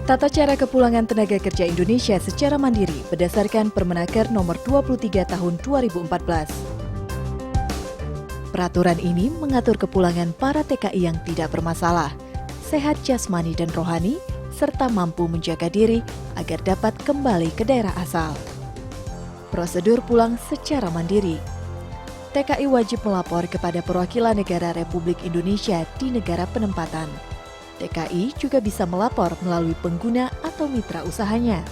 Tata cara kepulangan tenaga kerja Indonesia secara mandiri berdasarkan Permenaker Nomor 23 Tahun 2014. Peraturan ini mengatur kepulangan para TKI yang tidak bermasalah, sehat jasmani dan rohani, serta mampu menjaga diri agar dapat kembali ke daerah asal. Prosedur pulang secara mandiri. TKI wajib melapor kepada perwakilan negara Republik Indonesia di negara penempatan. TKI juga bisa melapor melalui pengguna atau mitra usahanya.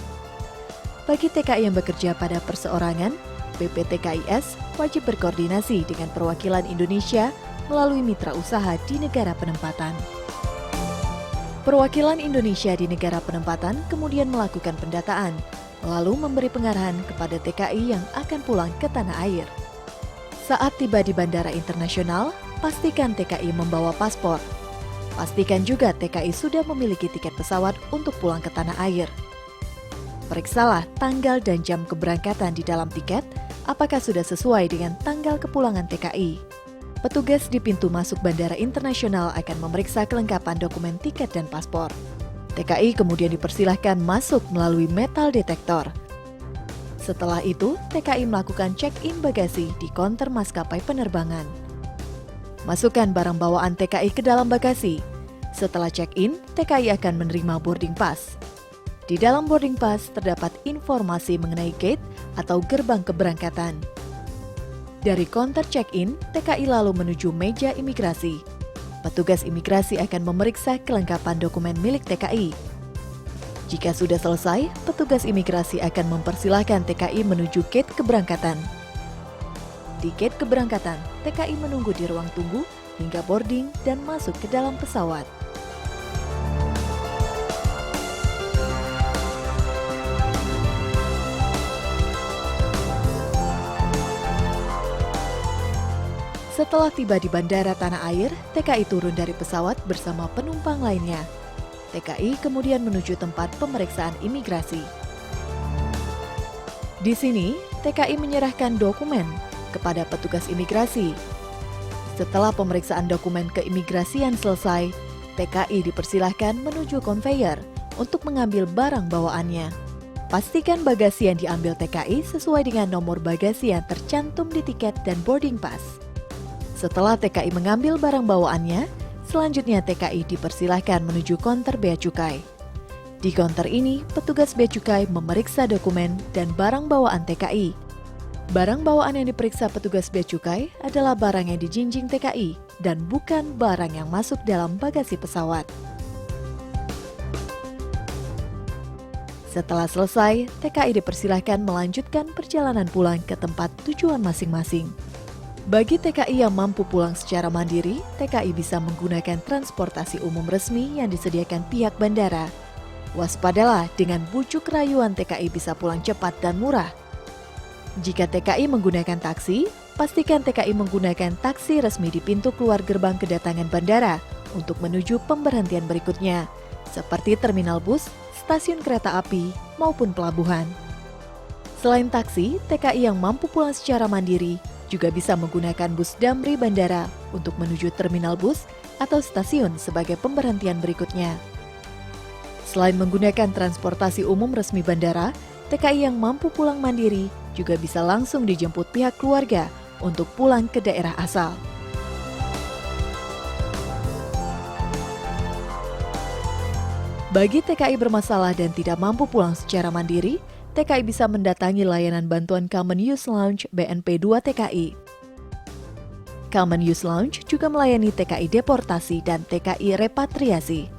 Bagi TKI yang bekerja pada perseorangan, BPTKIS wajib berkoordinasi dengan perwakilan Indonesia melalui mitra usaha di negara penempatan. Perwakilan Indonesia di negara penempatan kemudian melakukan pendataan, lalu memberi pengarahan kepada TKI yang akan pulang ke tanah air. Saat tiba di bandara internasional, pastikan TKI membawa paspor. Pastikan juga TKI sudah memiliki tiket pesawat untuk pulang ke tanah air. Periksalah tanggal dan jam keberangkatan di dalam tiket, apakah sudah sesuai dengan tanggal kepulangan TKI. Petugas di pintu masuk bandara internasional akan memeriksa kelengkapan dokumen tiket dan paspor. TKI kemudian dipersilahkan masuk melalui metal detektor. Setelah itu, TKI melakukan check-in bagasi di konter maskapai penerbangan. Masukkan barang bawaan TKI ke dalam bagasi. Setelah check-in, TKI akan menerima boarding pass. Di dalam boarding pass terdapat informasi mengenai gate atau gerbang keberangkatan. Dari konter check-in, TKI lalu menuju meja imigrasi. Petugas imigrasi akan memeriksa kelengkapan dokumen milik TKI. Jika sudah selesai, petugas imigrasi akan mempersilahkan TKI menuju gate keberangkatan. Di gate keberangkatan, TKI menunggu di ruang tunggu hingga boarding dan masuk ke dalam pesawat. Setelah tiba di bandara tanah air, TKI turun dari pesawat bersama penumpang lainnya. TKI kemudian menuju tempat pemeriksaan imigrasi. Di sini, TKI menyerahkan dokumen kepada petugas imigrasi. Setelah pemeriksaan dokumen keimigrasian selesai, TKI dipersilahkan menuju konveyor untuk mengambil barang bawaannya. Pastikan bagasi yang diambil TKI sesuai dengan nomor bagasi yang tercantum di tiket dan boarding pass. Setelah TKI mengambil barang bawaannya, selanjutnya TKI dipersilahkan menuju konter bea cukai. Di konter ini, petugas bea cukai memeriksa dokumen dan barang bawaan TKI. Barang bawaan yang diperiksa petugas bea cukai adalah barang yang dijinjing TKI dan bukan barang yang masuk dalam bagasi pesawat. Setelah selesai, TKI dipersilahkan melanjutkan perjalanan pulang ke tempat tujuan masing-masing. Bagi TKI yang mampu pulang secara mandiri, TKI bisa menggunakan transportasi umum resmi yang disediakan pihak bandara. Waspadalah dengan bujuk rayuan TKI bisa pulang cepat dan murah. Jika TKI menggunakan taksi, pastikan TKI menggunakan taksi resmi di pintu keluar gerbang kedatangan bandara untuk menuju pemberhentian berikutnya, seperti terminal bus, stasiun kereta api, maupun pelabuhan. Selain taksi, TKI yang mampu pulang secara mandiri juga bisa menggunakan bus damri bandara untuk menuju terminal bus atau stasiun sebagai pemberhentian berikutnya. Selain menggunakan transportasi umum resmi bandara, TKI yang mampu pulang mandiri juga bisa langsung dijemput pihak keluarga untuk pulang ke daerah asal. Bagi TKI bermasalah dan tidak mampu pulang secara mandiri, TKI bisa mendatangi layanan bantuan Common Use Lounge BNP 2 TKI. Common Use Lounge juga melayani TKI deportasi dan TKI repatriasi.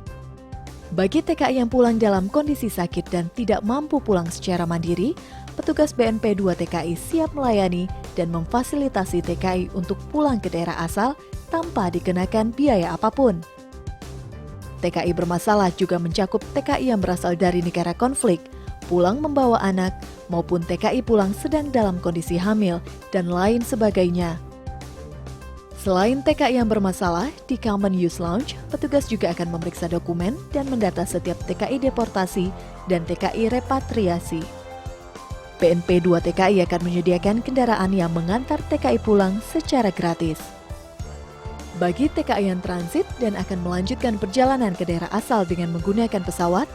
Bagi TKI yang pulang dalam kondisi sakit dan tidak mampu pulang secara mandiri, petugas BNP 2 TKI siap melayani dan memfasilitasi TKI untuk pulang ke daerah asal tanpa dikenakan biaya apapun. TKI bermasalah juga mencakup TKI yang berasal dari negara konflik, pulang membawa anak, maupun TKI pulang sedang dalam kondisi hamil, dan lain sebagainya. Selain TKI yang bermasalah, di Common Use Lounge, petugas juga akan memeriksa dokumen dan mendata setiap TKI deportasi dan TKI repatriasi. BNP 2 TKI akan menyediakan kendaraan yang mengantar TKI pulang secara gratis. Bagi TKI yang transit dan akan melanjutkan perjalanan ke daerah asal dengan menggunakan pesawat,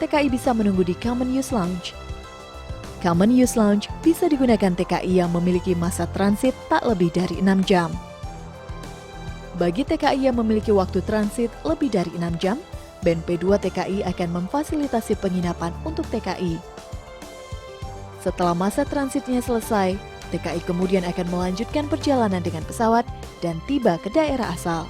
TKI bisa menunggu di Common Use Lounge. Common Use Lounge bisa digunakan TKI yang memiliki masa transit tak lebih dari 6 jam. Bagi TKI yang memiliki waktu transit lebih dari 6 jam, BNP 2 TKI akan memfasilitasi penginapan untuk TKI. Setelah masa transitnya selesai, TKI kemudian akan melanjutkan perjalanan dengan pesawat dan tiba ke daerah asal.